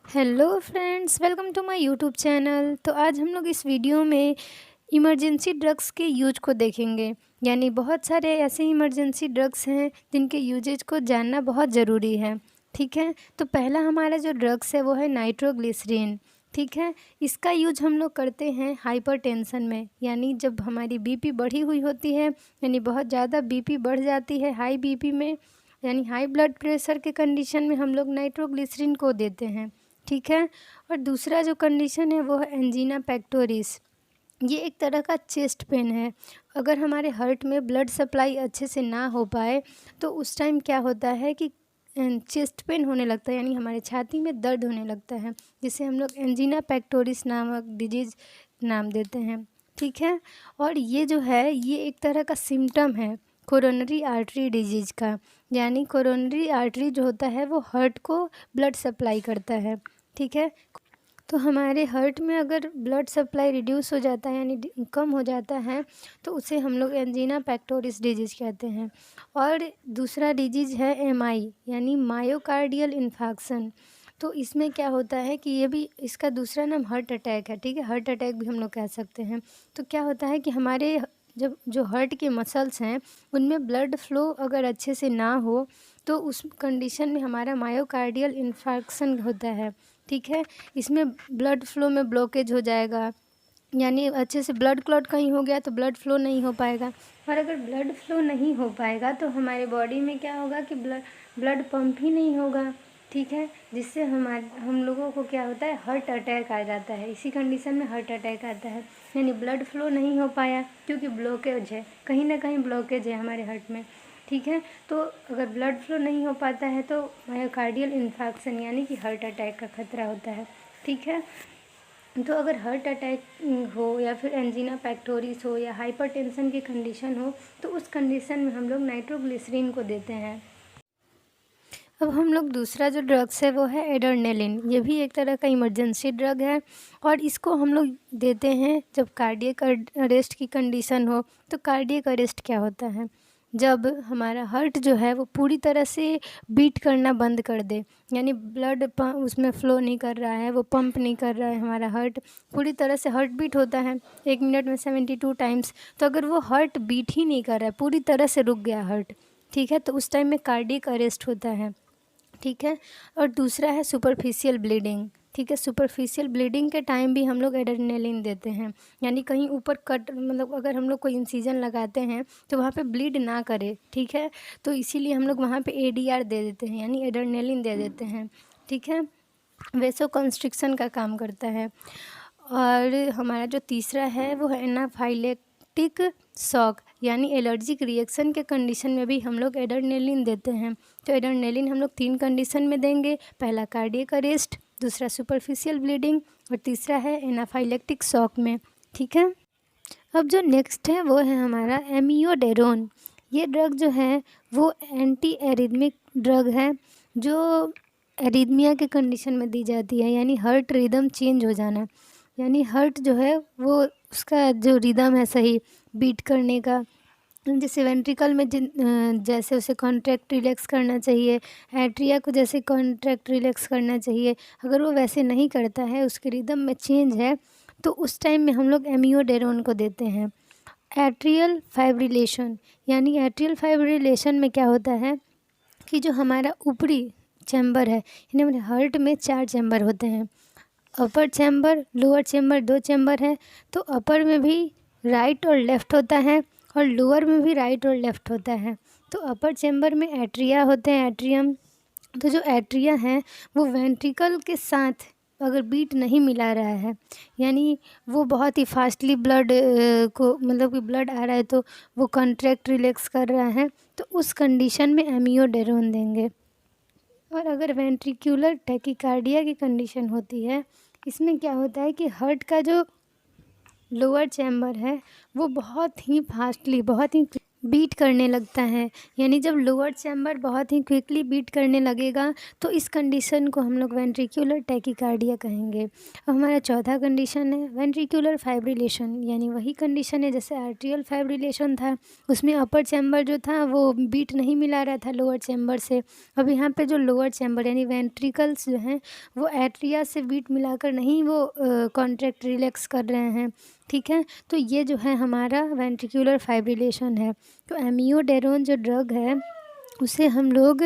Hello friends, welcome to my YouTube channel. तो आज हम लोग इस वीडियो में इमरजेंसी ड्रग्स के यूज को देखेंगे। यानी बहुत सारे ऐसे इमरजेंसी ड्रग्स हैं जिनके यूजेज को जानना बहुत ज़रूरी है। ठीक है, तो पहला हमारा जो ड्रग्स है वो है नाइट्रोग्लिसरीन। ठीक है, इसका यूज हम लोग करते हैं हाइपरटेंशन में, यानी जब हमारी बीपी बढ़ी हुई होती है, यानी बहुत ज़्यादा बीपी बढ़ जाती है हाई बीपी में, यानी हाई ब्लड प्रेशर के कंडीशन में हम लोग नाइट्रोग्लिसरीन को देते हैं। ठीक है, और दूसरा जो कंडीशन है वो है एंजीना पेक्टोरिस। ये एक तरह का चेस्ट पेन है। अगर हमारे हार्ट में ब्लड सप्लाई अच्छे से ना हो पाए तो उस टाइम क्या होता है कि चेस्ट पेन होने लगता है, यानी हमारे छाती में दर्द होने लगता है, जिसे हम लोग एंजीना पेक्टोरिस नामक डिजीज़ नाम देते हैं। ठीक है, और ये जो है ये एक तरह का सिम्टम है कोरोनरी आर्टरी डिजीज़ का। यानी कोरोनरी आर्टरी जो होता है वो हार्ट को ब्लड सप्लाई करता है। ठीक है, तो हमारे हार्ट में अगर ब्लड सप्लाई रिड्यूस हो जाता है यानी कम हो जाता है तो उसे हम लोग एंजीना पेक्टोरिस डिजीज़ कहते हैं। और दूसरा डिजीज़ है एमआई यानी मायोकार्डियल इन्फाक्शन। तो इसमें क्या होता है कि ये भी, इसका दूसरा नाम हार्ट अटैक है। ठीक है, हार्ट अटैक भी हम लोग कह सकते हैं। तो क्या होता है कि हमारे जब जो हार्ट के मसल्स हैं उनमें ब्लड फ्लो अगर अच्छे से ना हो तो उस कंडीशन में हमारा मायोकार्डियल इन्फार्क्शन होता है। ठीक है, इसमें ब्लड फ्लो में ब्लॉकेज हो जाएगा, यानी अच्छे से ब्लड क्लॉट कहीं हो गया तो ब्लड फ्लो नहीं हो पाएगा। और अगर ब्लड फ्लो नहीं हो पाएगा तो हमारे बॉडी में क्या होगा कि ब्लड पंप ही नहीं होगा। ठीक है, जिससे हम लोगों को क्या होता है, हार्ट अटैक आ जाता है। इसी कंडीशन में हार्ट अटैक आता है, यानी ब्लड फ्लो नहीं हो पाया क्योंकि ब्लॉकेज है, कहीं ना कहीं ब्लॉकेज है हमारे हार्ट में। ठीक है, तो अगर ब्लड फ्लो नहीं हो पाता है तो मायोकार्डियल इन्फाक्शन यानी कि हार्ट अटैक का खतरा होता है। ठीक है, तो अगर हार्ट अटैक हो या फिर एंजीना पेक्टोरिस हो या हाइपरटेंशन की कंडीशन हो तो उस कंडीशन में हम लोग नाइट्रोग्लिसरीन को देते हैं। अब हम लोग दूसरा जो ड्रग्स है वो है एड्रेनालिन। ये भी एक तरह का इमरजेंसी ड्रग है और इसको हम लोग देते हैं जब कार्डियक अरेस्ट की कंडीशन हो। तो कार्डियक अरेस्ट क्या होता है, जब हमारा हार्ट जो है वो पूरी तरह से बीट करना बंद कर दे, यानी ब्लड उसमें फ़्लो नहीं कर रहा है, वो पंप नहीं कर रहा है, हमारा हार्ट पूरी तरह से हार्ट बीट होता है 1 मिनट में 72 टाइम्स। तो अगर वो हार्ट बीट ही नहीं कर रहा है, पूरी तरह से रुक गया हार्ट, ठीक है, तो उस टाइम में कार्डियक अरेस्ट होता है। ठीक है, और दूसरा है सुपरफिशियल ब्लीडिंग। ठीक है, सुपरफिशियल ब्लीडिंग के टाइम भी हम लोग एड्रेनालिन देते हैं, यानी कहीं ऊपर कट, मतलब अगर हम लोग कोई इंसिजन लगाते हैं तो वहाँ पे ब्लीड ना करे। ठीक है, तो इसीलिए हम लोग वहाँ पे एडीआर दे देते हैं, यानी एड्रेनालिन दे देते हैं। ठीक है, वेसो कंस्ट्रिक्शन का काम करता है। और हमारा जो तीसरा है वो है एनाफाइलेक्टिक शॉक, यानी एलर्जिक रिएक्शन के कंडीशन में भी हम लोग एड्रेनालिन देते हैं। तो एड्रेनालिन हम लोग 3 कंडीशन में देंगे, पहला कार्डियक अरेस्ट, दूसरा सुपरफिशियल ब्लीडिंग और तीसरा है एनाफाइलेक्टिक शॉक में। ठीक है, अब जो नेक्स्ट है वो है हमारा एमियोडेरोन। ये ड्रग जो है वो एंटी एरिथमिक ड्रग है जो एरिथमिया के कंडीशन में दी जाती है, यानी हार्ट रिदम चेंज हो जाना, यानी हार्ट जो है वो उसका जो रिदम है सही बीट करने का, जैसे वेंट्रिकल में जैसे उसे कॉन्ट्रैक्ट रिलैक्स करना चाहिए, एट्रिया को जैसे कॉन्ट्रैक्ट रिलैक्स करना चाहिए, अगर वो वैसे नहीं करता है, उसके रिदम में चेंज है, तो उस टाइम में हम लोग एमियोडेरोन को देते हैं। एट्रियल फाइब्रिलेशन, यानी एट्रियल फाइब्रिलेशन में क्या होता है कि जो हमारा ऊपरी चैम्बर है, यानी हमारे हार्ट में 4 चैम्बर होते हैं, अपर चैम्बर, लोअर चैम्बर, 2 चैम्बर है। तो अपर में भी राइट और लेफ़्ट होता है और लोअर में भी राइट और लेफ़्ट होता है। तो अपर चैम्बर में एट्रिया होते हैं, एट्रियम। तो जो एट्रिया है वो वेंट्रिकल के साथ अगर बीट नहीं मिला रहा है, यानी वो बहुत ही फास्टली ब्लड को, मतलब कि ब्लड आ रहा है तो वो कॉन्ट्रैक्ट रिलैक्स कर रहा है, तो उस कंडीशन में एमियोडेरोन देंगे। और अगर वेंट्रिकुलर टैकीकार्डिया की कंडीशन होती है, इसमें क्या होता है कि हार्ट का जो लोअर चैम्बर है वो बहुत ही फास्टली, बहुत ही बीट करने लगता है, यानी जब लोअर चैम्बर बहुत ही क्विकली बीट करने लगेगा तो इस कंडीशन को हम लोग वेंट्रिकुलर टैकीकार्डिया कहेंगे। अब हमारा चौथा कंडीशन है वेंट्रिकुलर फाइब्रिलेशन, यानी वही कंडीशन है जैसे आर्ट्रियल फाइब्रिलेशन था, उसमें अपर चैम्बर जो था वो बीट नहीं मिला रहा था लोअर चैम्बर से। अब यहाँ पे जो लोअर चैम्बर यानी वेंट्रिकल्स जो हैं वो एट्रिया से बीट मिलाकर नहीं वो कॉन्ट्रैक्ट रिलैक्स कर रहे हैं, ठीक है। तो ये जो है हमारा वेंट्रिकुलर फाइब्रिलेशन है। तो एमियोडेरोन जो ड्रग है उसे हम लोग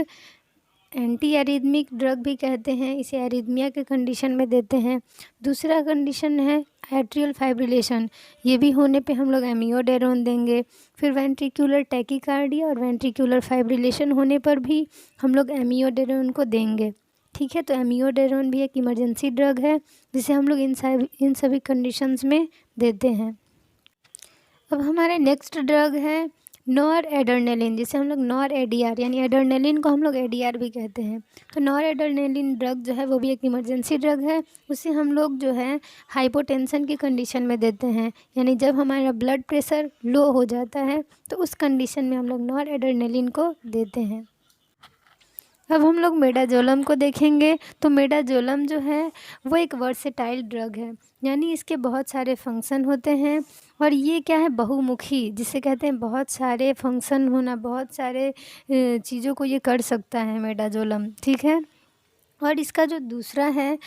एंटी एरिथमिक ड्रग भी कहते हैं, इसे एरिथमिया के कंडीशन में देते हैं। दूसरा कंडीशन है एट्रियल फाइब्रिलेशन, ये भी होने पे हम लोग एमियोडेरोन देंगे। फिर वेंट्रिकुलर टैकीकार्डिया और वेंट्रिकुलर फाइब्रिलेशन होने पर भी हम लोग एमियोडेरोन को देंगे, ठीक है। तो एमियोडेरोन भी एक इमरजेंसी ड्रग है जिसे हम लोग इन सभी कंडीशंस में देते हैं। अब हमारे नेक्स्ट ड्रग है नॉर एड्रेनलिन, जिसे हम लोग नॉर एडीआर यानी एड्रेनलिन को हम लोग एडीआर भी कहते हैं। तो नॉर एड्रेनलिन ड्रग जो है वो भी एक इमरजेंसी ड्रग है, उसे हम लोग जो है हाइपोटेंशन की कंडीशन में देते हैं, यानी जब हमारा ब्लड प्रेशर लो हो जाता है तो उस कंडीशन में हम लोग नॉर एड्रेनलिन को देते हैं। अब हम लोग मेडाजोलम को देखेंगे। तो मेडाजोलम जो है वो एक वर्सेटाइल ड्रग है, यानी इसके बहुत सारे फंक्शन होते हैं और ये क्या है बहुमुखी, जिसे कहते हैं बहुत सारे फंक्शन होना, बहुत सारे चीज़ों को ये कर सकता है मेडाजोलम, ठीक है। और इसका जो दूसरा है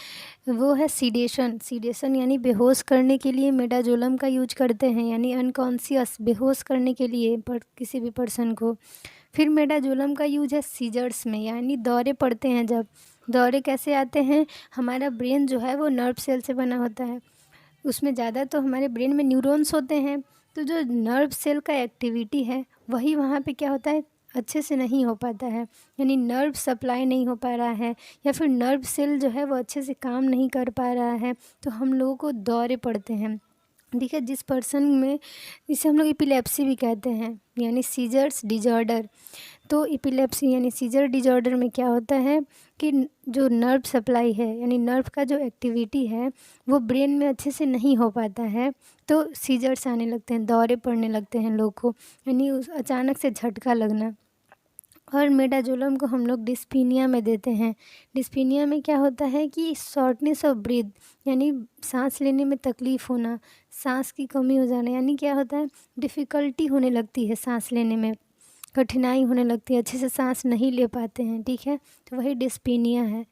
वो है सीडेशन यानी बेहोश करने के लिए मेडाजोलम का यूज करते हैं, यानी अनकॉन्शियस बेहोश करने के लिए किसी भी पर्सन को। फिर मेडाजोलम का यूज है सीजर्स में, यानी दौरे पड़ते हैं जब। दौरे कैसे आते हैं, हमारा ब्रेन जो है वो नर्व सेल से बना होता है, उसमें ज़्यादा तो हमारे ब्रेन में न्यूरॉन्स होते हैं, तो जो नर्व सेल का एक्टिविटी है वही वहाँ पे क्या होता है अच्छे से नहीं हो पाता है, यानी नर्व सप्लाई नहीं हो पा रहा है या फिर नर्व सेल जो है वो अच्छे से काम नहीं कर पा रहा है, तो हम लोगों को दौरे पड़ते हैं, ठीक है। जिस पर्सन में, इसे हम लोग एपिलेप्सी भी कहते हैं, यानी सीजर्स डिजॉर्डर। तो एपिलेप्सी यानी सीजर डिजॉर्डर में क्या होता है कि जो नर्व सप्लाई है यानी नर्व का जो एक्टिविटी है वो ब्रेन में अच्छे से नहीं हो पाता है, तो सीजर्स आने लगते हैं, दौरे पड़ने लगते हैं लोग को, यानी अचानक से झटका लगना। और मेडाजोलम को हम लोग डिस्पीनिया में देते हैं। डिस्पीनिया में क्या होता है कि शॉर्टनेस ऑफ ब्रीथ, यानी सांस लेने में तकलीफ़ होना, सांस की कमी हो जाना, यानी क्या होता है डिफ़िकल्टी होने लगती है, सांस लेने में कठिनाई होने लगती है, अच्छे से सांस नहीं ले पाते हैं, ठीक है। तो वही डिस्पीनिया है,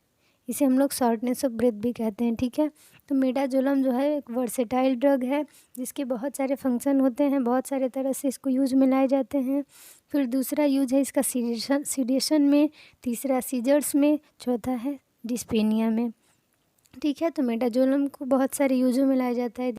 इसे हम लोग शॉर्टनेस ऑफ ब्रेथ भी कहते हैं, ठीक है। तो मेडाजोलम जो है एक वर्सेटाइल ड्रग है जिसके बहुत सारे फंक्शन होते हैं, बहुत सारे तरह से इसको यूज में लाए जाते हैं। फिर दूसरा यूज है इसका सीडेशन में, तीसरा सीजर्स में, चौथा है डिस्पेनिया में, ठीक है। तो मेडाजोलम को बहुत सारे यूजों में लाया जाता है।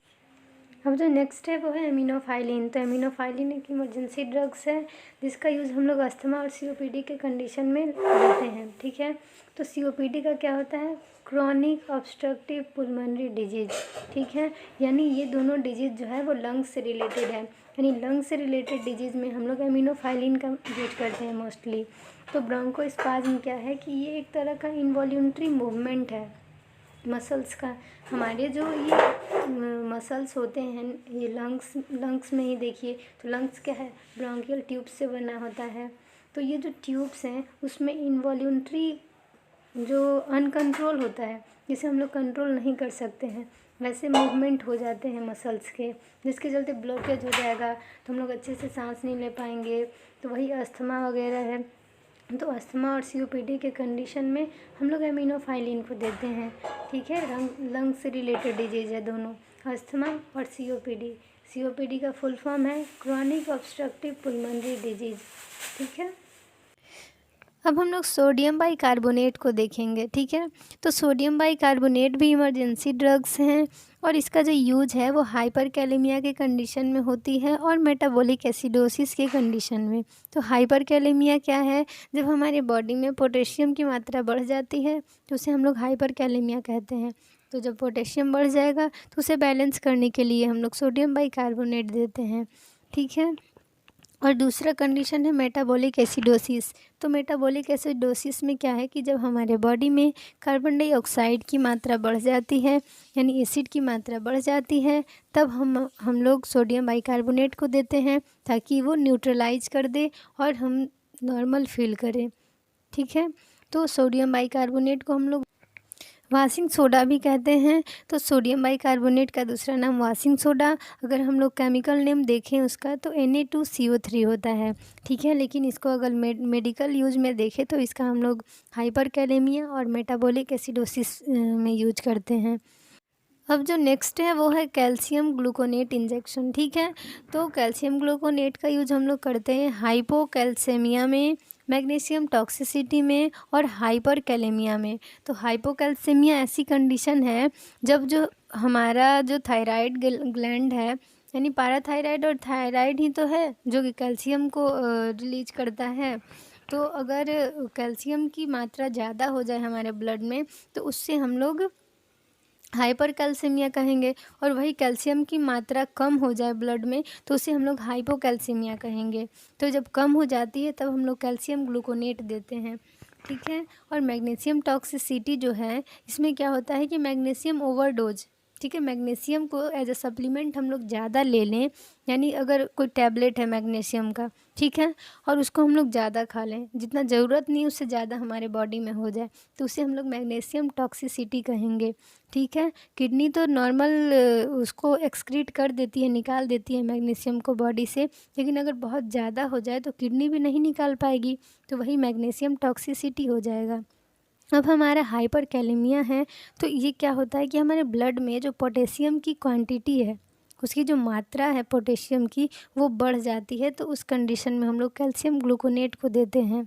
अब जो नेक्स्ट है वो है एमिनोफाइलिन। तो एमिनोफाइलिन एक इमरजेंसी ड्रग्स है जिसका यूज़ हम लोग अस्थमा और सीओपीडी के कंडीशन में लेते हैं, ठीक है। तो सीओपीडी का क्या होता है, क्रॉनिक ऑब्स्ट्रक्टिव पुल्मोनरी डिजीज़, ठीक है, यानी ये दोनों डिजीज़ जो है वो लंग्स से रिलेटेड है, यानी लंग्स से रिलेटेड डिजीज़ में हम लोग एमिनोफाइलिन का यूज करते हैं मोस्टली। तो ब्रोंकोस्पाज्म क्या है कि ये एक तरह का इनवॉल्यूंट्री मूवमेंट है मसल्स का। हमारे जो ये मसल्स होते हैं ये लंग्स में ही देखिए, तो लंग्स क्या है ब्रोंकियल ट्यूब से बना होता है। तो ये जो ट्यूब्स हैं उसमें इनवॉल्यूंट्री जो अनकंट्रोल होता है, जिसे हम लोग कंट्रोल नहीं कर सकते हैं, वैसे मूवमेंट हो जाते हैं मसल्स के, जिसके चलते ब्लॉकेज हो जाएगा तो हम लोग अच्छे से सांस नहीं ले पाएंगे। तो वही अस्थमा वगैरह है। तो अस्थमा और सीओपीडी के कंडीशन में हम लोग एमिनोफाइलिन को देते हैं, ठीक है। लंग से रिलेटेड डिजीज़ है दोनों, अस्थमा और सीओपीडी। सीओपीडी का फुल फॉर्म है क्रॉनिक ऑब्स्ट्रक्टिव पुल्मोनरी डिजीज़, ठीक है। अब हम लोग सोडियम बाइकार्बोनेट को देखेंगे, ठीक है। तो सोडियम बाइकार्बोनेट भी इमरजेंसी ड्रग्स हैं और इसका जो यूज है वो हाइपरकैलेमिया के कंडीशन में होती है और मेटाबॉलिक एसिडोसिस के कंडीशन में। तो हाइपरकैलेमिया क्या है, जब हमारे बॉडी में पोटेशियम की मात्रा बढ़ जाती है तो उसे हम लोग हाइपरकैलेमिया कहते हैं। तो जब पोटेशियम बढ़ जाएगा तो उसे बैलेंस करने के लिए हम लोग सोडियम बाइकार्बोनेट देते हैं, ठीक है। और दूसरा कंडीशन है मेटाबॉलिक एसिडोसिस। तो मेटाबॉलिक एसिडोसिस में क्या है कि जब हमारे बॉडी में कार्बन डाइऑक्साइड की मात्रा बढ़ जाती है, यानी एसिड की मात्रा बढ़ जाती है, तब हम लोग सोडियम बाइकार्बोनेट को देते हैं ताकि वो न्यूट्रलाइज कर दे और हम नॉर्मल फील करें। ठीक है, तो सोडियम बाइकार्बोनेट को हम लोग वाशिंग सोडा भी कहते हैं। तो सोडियम बाइकार्बोनेट का दूसरा नाम वाशिंग सोडा। अगर हम लोग केमिकल नेम देखें उसका तो Na2CO3 होता है। ठीक है, लेकिन इसको अगर मेडिकल यूज में देखें तो इसका हम लोग हाइपर कैलेमिया और मेटाबॉलिक एसिडोसिस में यूज करते हैं। अब जो नेक्स्ट है वो है कैल्शियम ग्लूकोनेट इंजेक्शन। ठीक है, तो कैल्शियम ग्लूकोनेट का यूज हम लोग करते हैं हाइपोकैल्सेमिया में, मैग्नीशियम टॉक्सिसिटी में और हाइपर कैलेमिया में। तो हाइपोकैल्सेमिया ऐसी कंडीशन है जब जो हमारा जो थायराइड ग्लैंड है, यानी पाराथायराइड और थायराइड ही तो है जो कि कैल्शियम को रिलीज करता है। तो अगर कैल्शियम की मात्रा ज़्यादा हो जाए हमारे ब्लड में तो उससे हम लोग हाइपर कैल्सीमिया कहेंगे, और वही कैल्शियम की मात्रा कम हो जाए ब्लड में तो उसे हम लोग हाइपोकैल्सीमिया कहेंगे। तो जब कम हो जाती है तब हम लोग कैल्शियम ग्लूकोनेट देते हैं। ठीक है, और मैग्नीशियम टॉक्सिसिटी जो है इसमें क्या होता है कि मैग्नीशियम ओवरडोज, ठीक है, मैग्नीशियम को एज अ सप्लीमेंट हम लोग ज़्यादा ले लें, यानी अगर कोई टैबलेट है मैग्नीशियम का, ठीक है, और उसको हम लोग ज़्यादा खा लें, जितना ज़रूरत नहीं उससे ज़्यादा हमारे बॉडी में हो जाए तो उसे हम लोग मैग्नीशियम टॉक्सिसिटी कहेंगे। ठीक है, किडनी तो नॉर्मल उसको एक्सक्रीट कर देती है, निकाल देती है मैग्नीशियम को बॉडी से, लेकिन अगर बहुत ज़्यादा हो जाए तो किडनी भी नहीं निकाल पाएगी, तो वही मैग्नीशियम टॉक्सिसिटी हो जाएगा। अब हमारा हाइपर कैलेमिया है, तो ये क्या होता है कि हमारे ब्लड में जो पोटेशियम की क्वांटिटी है, उसकी जो मात्रा है पोटेशियम की वो बढ़ जाती है, तो उस कंडीशन में हम लोग कैल्शियम ग्लूकोनेट को देते हैं।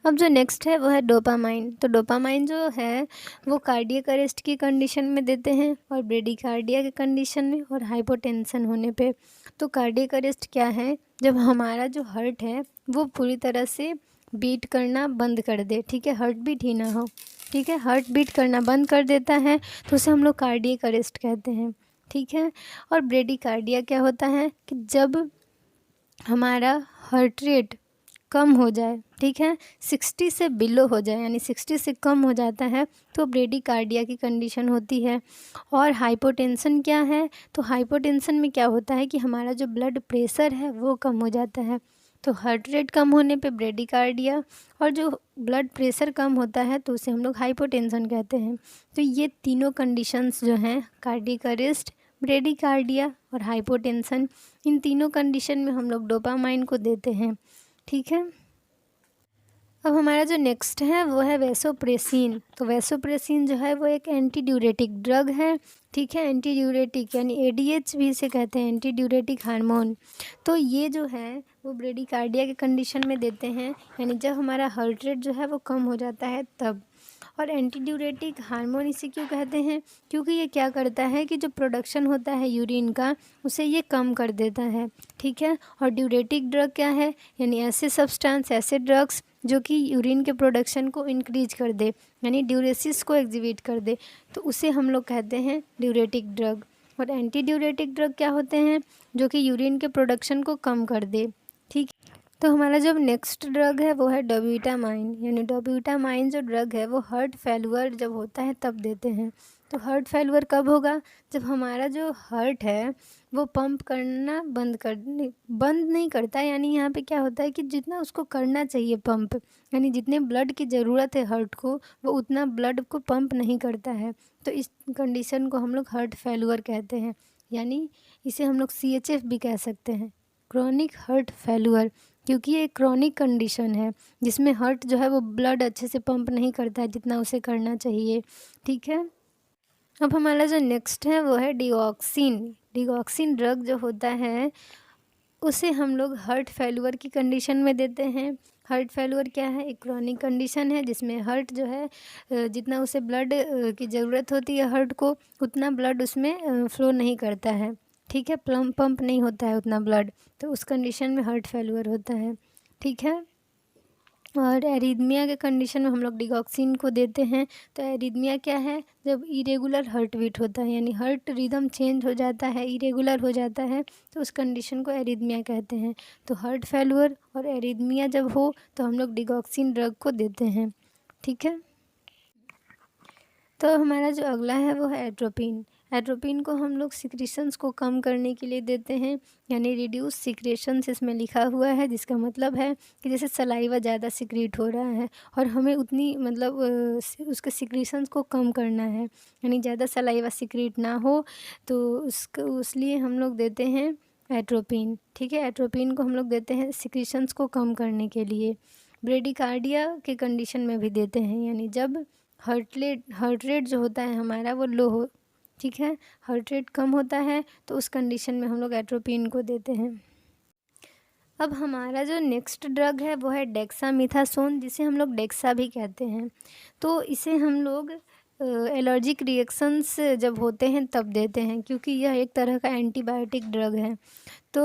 अब जो नेक्स्ट है वो है डोपामाइन। तो डोपामाइन जो है वो कार्डियक अरेस्ट की कंडीशन में देते हैं और ब्रेडिकार्डिया के कंडीशन में और हाइपोटेंशन होने पे। तो कार्डियक अरेस्ट क्या है, जब हमारा जो हार्ट है वो पूरी तरह से बीट करना बंद कर दे, ठीक है, हार्ट बीट ही ना हो, ठीक है, हार्ट बीट करना बंद कर देता है तो उसे हम लोग कार्डियक अरेस्ट कहते हैं। ठीक है, और ब्रेडिकार्डिया क्या होता है कि जब हमारा हार्ट रेट कम हो जाए, ठीक है, 60 से बिलो हो जाए, यानी 60 से कम हो जाता है तो ब्रेडिकार्डिया की कंडीशन होती है। और हाइपोटेंशन क्या है, तो हाइपोटेंशन में क्या होता है कि हमारा जो ब्लड प्रेशर है वो कम हो जाता है। तो हार्ट रेट कम होने पे ब्रेडिकार्डिया, और जो ब्लड प्रेशर कम होता है तो उसे हम लोग हाइपोटेंशन कहते हैं। तो ये तीनों कंडीशंस जो हैं, कार्डियक अरेस्ट, ब्रेडिकार्डिया और हाइपोटेंशन, इन तीनों कंडीशन में हम लोग डोपामाइन को देते हैं। ठीक है, अब हमारा जो नेक्स्ट है वो है वैसोप्रेसिन। तो वैसोप्रेसिन जो है वो एक एंटी ड्यूरेटिक ड्रग है। ठीक है, एंटी ड्यूरेटिक यानी एडीएच भी इसे कहते हैं, एंटी ड्यूरेटिक हार्मोन। तो ये जो है वो ब्रेडिकार्डिया के कंडीशन में देते हैं, यानी जब हमारा हार्ट रेट जो है वो कम हो जाता है तब। और एंटी ड्यूरेटिक हार्मोन इसे क्यों कहते हैं, क्योंकि ये क्या करता है कि जो प्रोडक्शन होता है यूरिन का उसे ये कम कर देता है। ठीक है, और ड्यूरेटिक ड्रग क्या है, यानी ऐसे सब्सटेंस, ऐसे ड्रग्स जो कि यूरिन के प्रोडक्शन को इंक्रीज कर दे, यानी ड्यूरेसिस को एग्जिबिट कर दे, तो उसे हम लोग कहते हैं ड्यूरेटिक ड्रग। और एंटी ड्यूरेटिक ड्रग क्या होते हैं, जो कि यूरिन के प्रोडक्शन को कम कर दे। ठीक, तो हमारा जो नेक्स्ट ड्रग है वो है डोब्यूटामाइन। यानी डोब्यूटामाइन जो ड्रग है वो हार्ट फेलुअर जब होता है तब देते हैं। तो हार्ट फेलुअर कब होगा, जब हमारा जो हार्ट है वो पंप करना बंद नहीं करता, यानी यहाँ पे क्या होता है कि जितना उसको करना चाहिए पंप, यानी जितने ब्लड की ज़रूरत है हार्ट को वो उतना ब्लड को पंप नहीं करता है, तो इस कंडीशन को हम लोग हार्ट फेलुअर कहते हैं। यानी इसे हम लोग CHF भी कह सकते हैं, क्रॉनिक हार्ट फेलुअर, क्योंकि ये क्रॉनिक कंडीशन है जिसमें हार्ट जो है वो ब्लड अच्छे से पंप नहीं करता है जितना उसे करना चाहिए। ठीक है, अब हमारा जो नेक्स्ट है वो है डिगॉक्सिन। डिगॉक्सिन ड्रग जो होता है उसे हम लोग हार्ट फेलुअर की कंडीशन में देते हैं। हार्ट फेलुअर क्या है, एक क्रॉनिक कंडीशन है जिसमें हार्ट जो है जितना उसे ब्लड की ज़रूरत होती है हार्ट को उतना ब्लड उसमें फ्लो नहीं करता है। ठीक है, पंप नहीं होता है उतना ब्लड, तो उस कंडीशन में हार्ट फेलुअर होता है। ठीक है, और एरिथमिया के कंडीशन में हम लोग डिगॉक्सिन को देते हैं। तो एरिथमिया क्या है? जब इरेगुलर हार्ट बीट होता है, यानी हार्ट रिदम चेंज हो जाता है, इरेगुलर हो जाता है, तो उस कंडीशन को एरिथमिया कहते हैं। तो हार्ट फेल्यूर और एरिथमिया जब हो तो हम लोग डिगॉक्सिन ड्रग को देते हैं। ठीक है। तो हमारा जो अगला है वो है एट्रोपिन। एट्रोपिन को हम लोग सिक्रीशंस को कम करने के लिए देते हैं, यानी रिड्यूस सिक्रेशंस इसमें लिखा हुआ है, जिसका मतलब है कि जैसे सलाइवा ज़्यादा सिक्रीट हो रहा है और हमें उतनी मतलब उसके सिक्रीशंस को कम करना है, यानी ज़्यादा सलाइवा सिक्रीट ना हो, तो उसको इसलिए हम लोग देते हैं एट्रोपिन। ठीक है, एट्रोपिन को हम लोग देते हैं सिक्रीशंस को कम करने के लिए। ब्रेडिकार्डिया के कंडीशन में भी देते हैं, यानी जब हार्ट रेट जो होता है हमारा वो लो हो। ठीक है, हार्ट रेट कम होता है तो उस कंडीशन में हम लोग एट्रोपिन को देते हैं। अब हमारा जो नेक्स्ट ड्रग है वो है डेक्सामेथासोन, जिसे हम लोग डेक्सा भी कहते हैं। तो इसे हम लोग एलर्जिक रिएक्शंस जब होते हैं तब देते हैं, क्योंकि यह एक तरह का एंटीबायोटिक ड्रग है। तो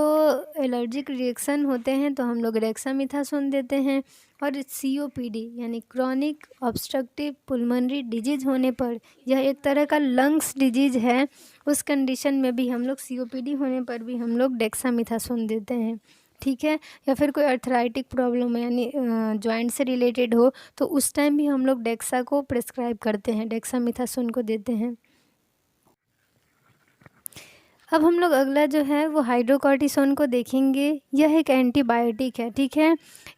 एलर्जिक रिएक्शन होते हैं तो हम लोग डेक्सामेथासोन देते हैं। और COPD यानी क्रॉनिक ऑब्स्ट्रक्टिव पुल्मोनरी डिजीज़ होने पर, यह एक तरह का लंग्स डिजीज़ है, उस कंडीशन में भी हम लोग COPD होने पर भी हम लोग डेक्सामेथासोन देते हैं। ठीक है, या फिर कोई अर्थराइटिक प्रॉब्लम है, यानी जॉइंट से रिलेटेड हो, तो उस टाइम भी हम लोग डेक्सा को प्रिस्क्राइब करते हैं, डेक्सामेथासोन को देते हैं। अब हम लोग अगला जो है वो हाइड्रोकॉर्टिसोन को देखेंगे। यह एक एंटीबायोटिक है। ठीक है,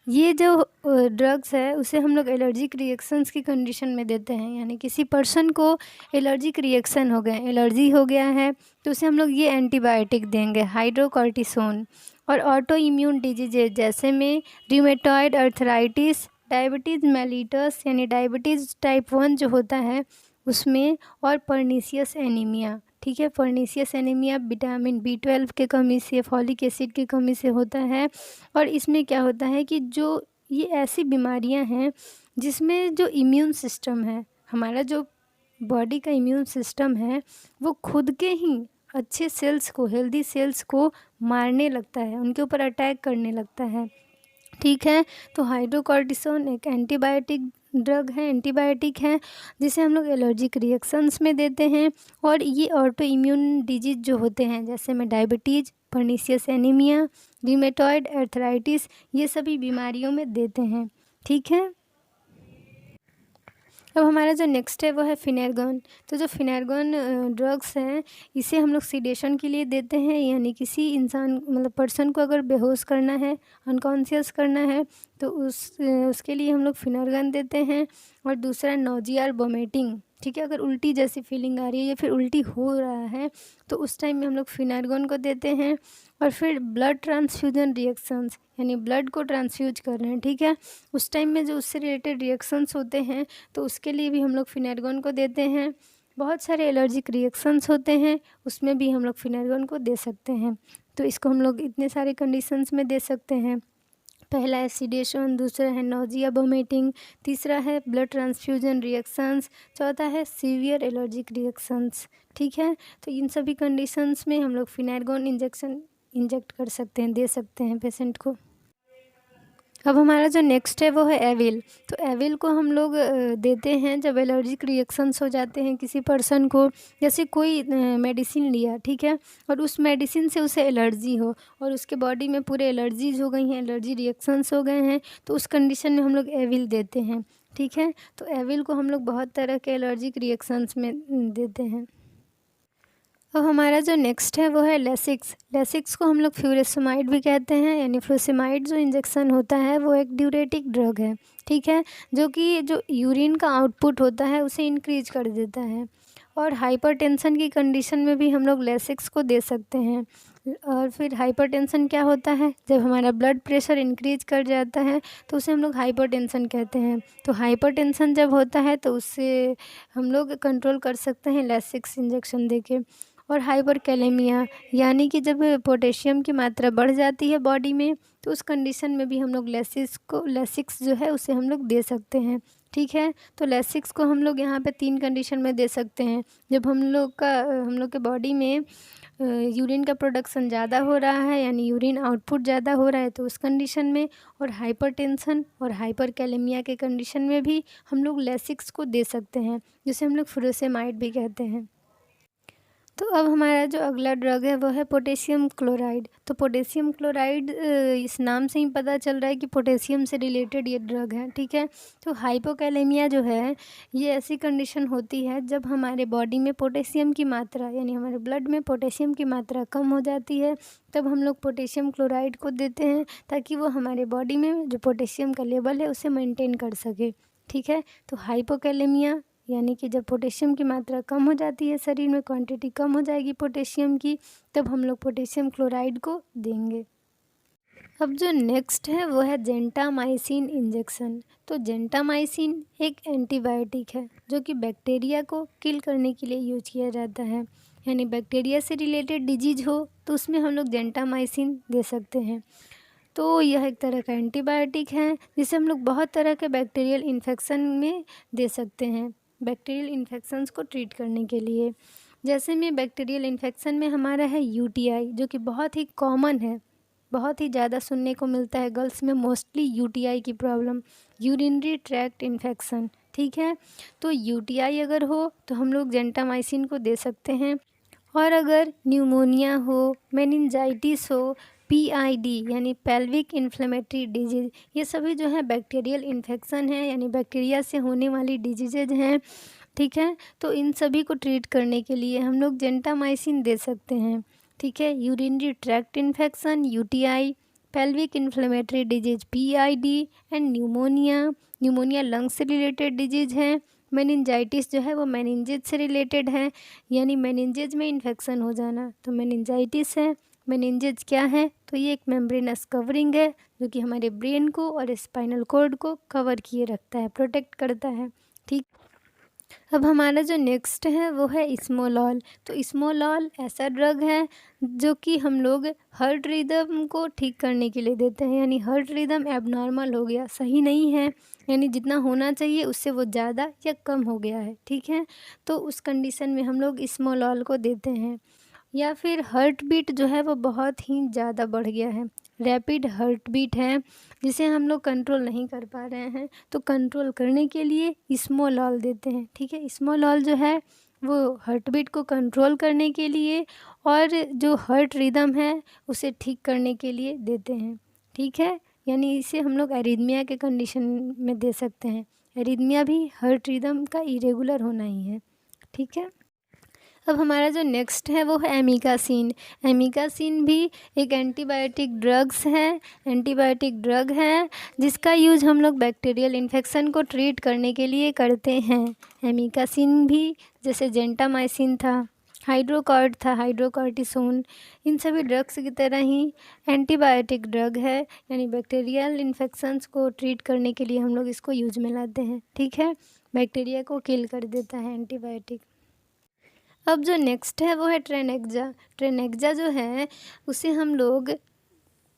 ये जो ड्रग्स है उसे हम लोग एलर्जिक रिएक्शंस की कंडीशन में देते हैं, यानी किसी पर्सन को एलर्जिक रिएक्शन हो गए, एलर्जी हो गया है, तो उसे हम लोग ये एंटीबायोटिक देंगे, हाइड्रोकॉर्टिसोन। और ऑटो इम्यून डिजीजेज जैसे में रूमेटॉइड अर्थराइटिस, डायबिटीज़ मेलिटस यानी डायबिटीज़ टाइप 1 जो होता है उसमें, और पर्नीशियस एनीमिया। ठीक है, पर्नीशियस एनीमिया विटामिन B12 के कमी से, फॉलिक एसिड की कमी से होता है। और इसमें क्या होता है कि जो ये ऐसी बीमारियां हैं जिसमें जो इम्यून सिस्टम है, हमारा जो बॉडी का इम्यून सिस्टम है, वो खुद के ही अच्छे सेल्स को, हेल्दी सेल्स को मारने लगता है, उनके ऊपर अटैक करने लगता है। ठीक है, तो हाइड्रोकॉर्टिसोन एक एंटीबायोटिक ड्रग है, एंटीबायोटिक है, जिसे हम लोग एलर्जिक रिएक्शंस में देते हैं। और ये ऑटो इम्यून डिजीज जो होते हैं जैसे में diabetes, pernicious anaemia, rheumatoid arthritis, ये सभी बीमारियों में देते हैं। ठीक है, अब हमारा जो नेक्स्ट है वो है फिनेरगोन। तो जो फिनेरगोन ड्रग्स हैं इसे हम लोग सीडेशन के लिए देते हैं, यानी किसी इंसान मतलब पर्सन को अगर बेहोश करना है, अनकॉन्शियस करना है, तो उसके लिए हम लोग फिनेरगोन देते हैं। और दूसरा नोजिया और वोमिटिंग। ठीक है, अगर उल्टी जैसी फीलिंग आ रही है या फिर उल्टी हो रहा है तो उस टाइम में हम लोग फिनेरगोन को देते हैं। और फिर ब्लड ट्रांसफ्यूजन रिएक्शंस, यानी ब्लड को ट्रांसफ्यूज कर रहे हैं, ठीक है, उस टाइम में जो उससे रिलेटेड रिएक्शंस होते हैं तो उसके लिए भी हम लोग फिनेरगोन को देते हैं। बहुत सारे एलर्जिक रिएक्शंस होते हैं उसमें भी हम लोग फिनेरगोन को दे सकते हैं। तो इसको हम लोग इतने सारे कंडीशंस में दे सकते हैं। पहला है सीडेशन, दूसरा है नोजिया वोमिटिंग, तीसरा है ब्लड ट्रांसफ्यूजन रिएक्शंस, चौथा है सीवियर एलर्जिक रिएक्शंस। ठीक है, तो इन सभी कंडीशंस में हम लोग फिनेरगोन इंजेक्ट कर सकते हैं, दे सकते हैं पेशेंट को। अब हमारा जो नेक्स्ट है वो है एविल। तो एविल को हम लोग देते हैं जब एलर्जिक रिएक्शंस हो जाते हैं किसी पर्सन को, जैसे कोई मेडिसिन लिया, ठीक है, और उस मेडिसिन से उसे एलर्जी हो और उसके बॉडी में पूरे एलर्जीज हो गई हैं, एलर्जी रिएक्शंस हो गए हैं, तो उस कंडीशन में हम लोग एविल देते हैं। ठीक है, तो एविल को हम लोग बहुत तरह के एलर्जिक रिएक्शंस में देते हैं। अब हमारा जो नेक्स्ट है वो है लेसिक्स। लेसिक्स को हम लोग फ्यूरेसमाइड भी कहते हैं, यानी फ्यूरेसमाइड जो इंजेक्शन होता है वो एक ड्यूरेटिक ड्रग है। ठीक है, जो कि जो यूरिन का आउटपुट होता है उसे इंक्रीज कर देता है। और हाइपरटेंशन की कंडीशन में भी हम लोग लेसिक्स को दे सकते हैं। और फिर हाइपरटेंशन क्या होता है, जब हमारा ब्लड प्रेशर इंक्रीज कर जाता है तो उसे हम लोग हाइपरटेंशन कहते हैं। तो हाइपरटेंशन जब होता है तो उससे हम लोग कंट्रोल कर सकते हैं लेसिक्स इंजेक्शन देके। और हाइपरकैलेमिया, यानी कि जब पोटेशियम की मात्रा बढ़ जाती है बॉडी में तो उस कंडीशन में भी हम लोग लेसिक्स जो है उसे हम लोग दे सकते हैं। ठीक है। तो लेसिक्स को हम लोग यहाँ पे 3 कंडीशन में दे सकते हैं। जब हम लोग के बॉडी में यूरिन का प्रोडक्शन ज़्यादा हो रहा है, यानी यूरिन आउटपुट ज़्यादा हो रहा है, तो उस कंडीशन में, और हाइपरटेंशन और हाइपरकैलेमिया के कंडीशन में भी हम लोग लेसिक्स को दे सकते हैं, जिसे हम लोग फुरोसेमाइड भी कहते हैं। तो अब हमारा जो अगला ड्रग है वो है पोटेशियम क्लोराइड। तो पोटेशियम क्लोराइड इस नाम से ही पता चल रहा है कि पोटेशियम से रिलेटेड ये ड्रग है, ठीक है। तो हाइपोकैलेमिया जो है ये ऐसी कंडीशन होती है जब हमारे बॉडी में पोटेशियम की मात्रा, यानी हमारे ब्लड में पोटेशियम की मात्रा कम हो जाती है, तब हम लोग पोटेशियम क्लोराइड को देते हैं ताकि वो हमारे बॉडी में जो पोटेशियम का लेवल है उसे मेंटेन कर सके, ठीक है। तो हाइपोकैलेमिया यानी कि जब पोटेशियम की मात्रा कम हो जाती है, शरीर में क्वांटिटी कम हो जाएगी पोटेशियम की, तब हम लोग पोटेशियम क्लोराइड को देंगे। अब जो नेक्स्ट है वो है जेंटामाइसिन इंजेक्शन। तो जेंटामाइसिन एक एंटीबायोटिक है जो कि बैक्टीरिया को किल करने के लिए यूज किया जाता है, यानी बैक्टीरिया से रिलेटेड डिजीज हो तो उसमें हम लोग जेंटामाइसिन दे सकते हैं। तो यह एक तरह का एंटीबायोटिक है जिसे हम लोग बहुत तरह के बैक्टीरियल इन्फेक्शन में दे सकते हैं, बैक्टीरियल इन्फेक्शंस को ट्रीट करने के लिए। जैसे में बैक्टीरियल इन्फेक्शन में हमारा है यूटीआई, जो कि बहुत ही कॉमन है, बहुत ही ज़्यादा सुनने को मिलता है गर्ल्स में, मोस्टली यूटीआई की प्रॉब्लम, यूरिनरी ट्रैक्ट इन्फेक्शन, ठीक है। तो यूटीआई अगर हो तो हम लोग जेंटामाइसिन को दे सकते हैं। और अगर न्यूमोनिया हो, मेनिंजाइटिस हो, पीआईडी यानी पेल्विक इन्फ्लेमेटरी डिजीज़, ये सभी जो है बैक्टीरियल इन्फेक्शन है, यानी बैक्टीरिया से होने वाली डिजीज़ हैं, ठीक है। तो इन सभी को ट्रीट करने के लिए हम लोग जेंटामाइसिन दे सकते हैं, ठीक है। Urinary tract infection UTI, pelvic inflammatory disease PID and pneumonia lungs से रिलेटेड डिजीज़ हैं। मेनिंजाइटिस जो है वो मेनिंजेज से रिलेटेड है, यानी मेनिंजेज में इन्फेक्शन हो जाना, तो मेनिंजाइटिस है। मेनिंजेज क्या है? तो ये एक मेम्ब्रेनस कवरिंग है जो कि हमारे ब्रेन को और स्पाइनल कॉर्ड को कवर किए रखता है, प्रोटेक्ट करता है, ठीक। अब हमारा जो नेक्स्ट है वो है स्मोलॉल। तो स्मोलॉल ऐसा ड्रग है जो कि हम लोग हार्ट रिदम को ठीक करने के लिए देते हैं, यानी हार्ट रिदम एबनॉर्मल हो गया, सही नहीं है, यानी जितना होना चाहिए उससे वो ज़्यादा या कम हो गया है, ठीक है। तो उस कंडीशन में हम लोग स्मोलॉल को देते हैं। या फिर हार्ट बीट जो है वो बहुत ही ज़्यादा बढ़ गया है, रैपिड हार्ट बीट है जिसे हम लोग कंट्रोल नहीं कर पा रहे हैं, तो कंट्रोल करने के लिए स्मोलॉल देते हैं, ठीक है। स्मोलॉल जो है वो हार्ट बीट को कंट्रोल करने के लिए और जो हार्ट रिदम है उसे ठीक करने के लिए देते हैं, ठीक है। यानी इसे हम लोग एरिथमिया के कंडीशन में दे सकते हैं। एरिथमिया भी हार्ट रिदम का इरेगुलर होना ही है, ठीक है। अब हमारा जो नेक्स्ट है वो है एमिकासिन। एमिकासिन भी एक एंटीबायोटिक ड्रग है जिसका यूज हम लोग बैक्टीरियल इन्फेक्शन को ट्रीट करने के लिए करते हैं। एमिकासिन भी जैसे जेंटामाइसिन था, हाइड्रोकॉर्ड था, हाइड्रोकॉर्टिसोन, इन सभी ड्रग्स की तरह ही एंटीबायोटिक ड्रग है, यानी बैक्टीरियल इन्फेक्शंस को ट्रीट करने के लिए हम लोग इसको यूज में लाते हैं, ठीक है। बैक्टीरिया को किल कर देता है एंटीबायोटिक। अब जो नेक्स्ट है वो है ट्रेनेक्जा। ट्रेनेक्जा जो है उसे हम लोग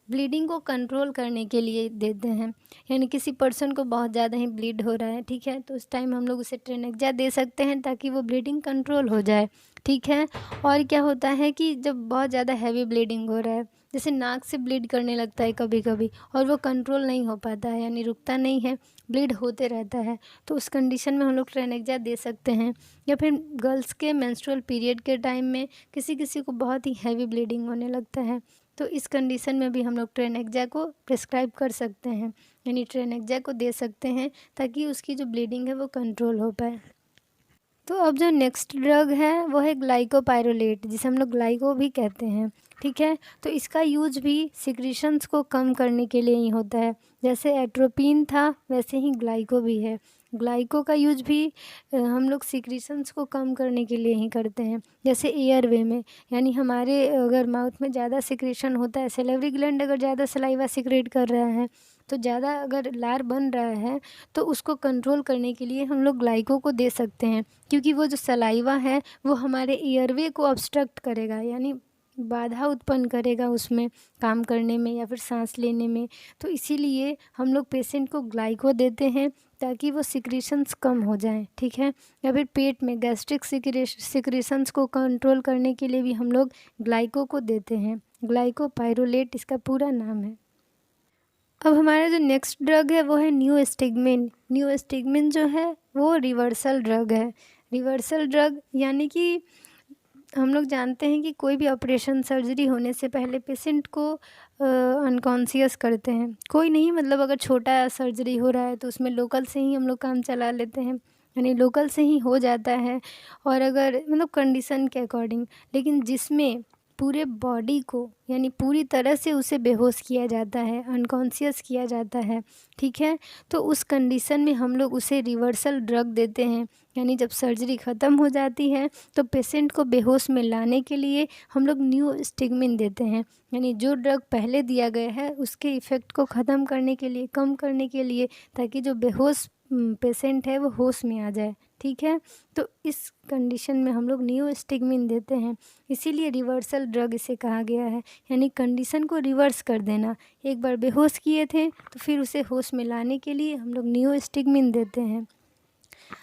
ब्लीडिंग को कंट्रोल करने के लिए देते हैं, यानी किसी पर्सन को बहुत ज़्यादा ही ब्लीड हो रहा है, ठीक है, तो उस टाइम हम लोग उसे ट्रेनेक्जा दे सकते हैं ताकि वो ब्लीडिंग कंट्रोल हो जाए, ठीक है। और क्या होता है कि जब बहुत ज़्यादा हैवी ब्लीडिंग हो रहा है, जैसे नाक से ब्लीड करने लगता है कभी कभी और वो कंट्रोल नहीं हो पाता है, यानी रुकता नहीं है, ब्लीड होते रहता है, तो उस कंडीशन में हम लोग ट्रेनेक्जा दे सकते हैं। या फिर गर्ल्स के मेंस्ट्रुअल पीरियड के टाइम में किसी किसी को बहुत ही हैवी ब्लीडिंग होने लगता है, तो इस कंडीशन में भी हम लोग ट्रेनेक्जा को प्रिस्क्राइब कर सकते हैं, यानी ट्रेनेक्जा को दे सकते हैं ताकि उसकी जो ब्लीडिंग है वो कंट्रोल हो पाए। तो अब जो नेक्स्ट ड्रग है वो है ग्लाइकोपाइरोलेट, जिसे हम लोग ग्लाइको भी कहते हैं, ठीक है। तो इसका यूज भी सिक्रीशंस को कम करने के लिए ही होता है, जैसे एट्रोपिन था वैसे ही ग्लाइको भी है। ग्लाइको का यूज भी हम लोग सिक्रीशंस को कम करने के लिए ही करते हैं, जैसे एयरवे में, यानी हमारे अगर माउथ में ज़्यादा सिक्रीशन होता है, सेलेवरी ग्लैंड अगर ज़्यादा सलाइवा सिक्रेट कर रहा है, तो ज़्यादा अगर लार बन रहा है तो उसको कंट्रोल करने के लिए हम लोग ग्लाइको को दे सकते हैं, क्योंकि वो जो सलाइवा है वो हमारे एयरवे को ऑब्स्ट्रक्ट करेगा, यानी बाधा उत्पन्न करेगा उसमें काम करने में या फिर सांस लेने में, तो इसीलिए हम लोग पेशेंट को ग्लाइको देते हैं ताकि वो सिक्रीशंस कम हो जाएं, ठीक है। या फिर पेट में गैस्ट्रिक सिक्रीशंस को कंट्रोल करने के लिए भी हम लोग ग्लाइको को देते हैं। ग्लाइकोपाइरोलेट इसका पूरा नाम है। अब हमारा जो नेक्स्ट ड्रग है वो है न्यूस्टिग्मिन। न्यूस्टिग्मिन जो है वो रिवर्सल ड्रग है। रिवर्सल ड्रग यानी कि हम लोग जानते हैं कि कोई भी ऑपरेशन सर्जरी होने से पहले पेशेंट को अनकॉन्शियस करते हैं। कोई नहीं, मतलब अगर छोटा सर्जरी हो रहा है तो उसमें लोकल से ही हम लोग काम चला लेते हैं, यानी लोकल से ही हो जाता है। और अगर मतलब कंडीशन के अकॉर्डिंग, लेकिन जिसमें पूरे बॉडी को यानी पूरी तरह से उसे बेहोश किया जाता है, अनकॉन्शियस किया जाता है, ठीक है, तो उस कंडीशन में हम लोग उसे रिवर्सल ड्रग देते हैं। यानी जब सर्जरी ख़त्म हो जाती है तो पेशेंट को बेहोश में लाने के लिए हम लोग न्यूस्टिग्मिन देते हैं। यानी जो ड्रग पहले दिया गया है उसके इफ़ेक्ट को ख़त्म करने के लिए, कम करने के लिए, ताकि जो बेहोश पेशेंट है वो होश में आ जाए, ठीक है। तो इस कंडीशन में हम लोग न्यूस्टिग्मिन देते हैं, इसीलिए रिवर्सल ड्रग इसे कहा गया है। यानी कंडीशन को रिवर्स कर देना। एक बार बेहोश किए थे तो फिर उसे होश में लाने के लिए हम लोग न्यूस्टिग्मिन देते हैं।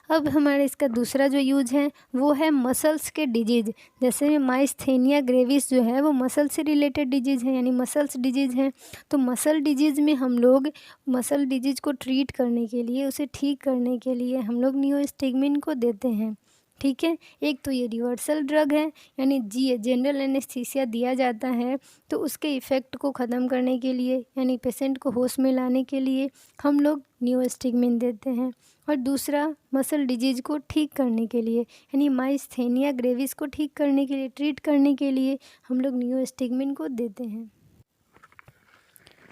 अब हमारे इसका दूसरा जो यूज है वो है मसल्स के डिजीज़। जैसे में माइस्थेनिया ग्रेविस जो है वो मसल से रिलेटेड डिजीज़ है, यानी मसल्स डिजीज़ है। तो मसल डिजीज़ में हम लोग मसल डिजीज़ को ट्रीट करने के लिए, उसे ठीक करने के लिए हम लोग न्यूस्टिग्मिन को देते हैं, ठीक है। एक तो ये रिवर्सल ड्रग है, यानी जनरल एनेस्थीसिया दिया जाता है तो उसके इफ़ेक्ट को ख़त्म करने के लिए, यानी पेशेंट को होश में लाने के लिए हम लोग न्यूस्टिग्मिन देते हैं। और दूसरा मसल डिजीज़ को ठीक करने के लिए, यानी माइस्थेनिया ग्रेविस को ठीक करने के लिए, ट्रीट करने के लिए हम लोग न्यूस्टिग्मिन को देते हैं।